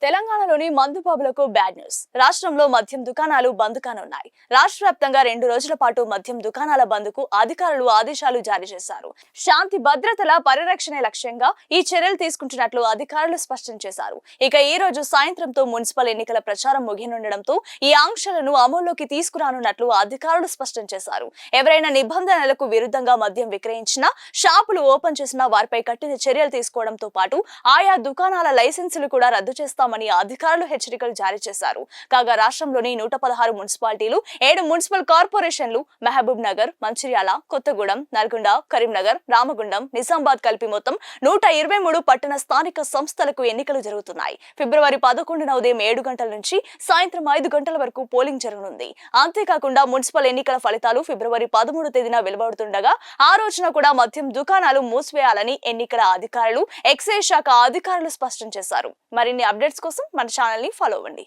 తెలంగాణలోని మందు పబులకు bad news. రాష్ట్రంలో మద్యం దుకాణాలు బంద్ కానున్నాయి. రాష్ట్ర వ్యాప్తంగా 2 రోజుల పాటు మద్యం దుకాణాల బంద్కు అధికారులు ఆదేశాలు జారీ చేశారు. శాంతి భద్రతల పరిరక్షణే లక్ష్యంగా ఈ చర్యలు తీసుకుంటున్నట్లు అధికారులు స్పష్టం చేశారు. ఇక ఈ రోజు సాయంత్రంతో మున్సిపల్ ఎన్నికల ప్రచారం ముగియనుండడంతో ఈ ఆంక్షలను అమల్లోకి తీసుకురానున్నట్లు అధికారులు స్పష్టం చేశారు. ఎవరైనా నిబంధనలకు విరుద్ధంగా మద్యం విక్రయించినా, షాపులు ఓపెన్ చేసినా వారిపై కఠిన చర్యలు తీసుకోవడంతో పాటు ఆయా దుకాణాల లైసెన్సులు కూడా రద్దు చేస్తామని అధికారులు హెచ్చరికలు జారీ చేశారు. కాగా రాష్ట్రంలోని 116 మున్సిపాలిటీలు, 7 మున్సిపల్ కార్పొరేషన్లు మహబూబ్ నగర్, మంచిర్యాల, కొత్తగూడెం, నల్గొండ, కరీంనగర్, రామగుండం, నిజామాబాద్ కలిపి మొత్తం 123 పట్టణ స్థానిక సంస్థలకు ఎన్నికలు జరుగుతున్నాయి. ఫిబ్రవరి 11న ఉదయం 7 గంటల నుంచి సాయంత్రం 5 గంటల వరకు పోలింగ్ జరగనుంది. అంతేకాకుండా మున్సిపల్ ఎన్నికల ఫలితాలు ఫిబ్రవరి 13 తేదీన వెలువడుతుండగా ఆ రోజున కూడా మద్యం దుకాణాలు మూసివేయాలని ఎన్నికల అధికారులు, ఎక్సైజ్ శాఖ అధికారులు స్పష్టం చేశారు. మరిన్ని అప్డేట్స్ కోసం మన ఛానల్ ని ఫాలో అవ్వండి.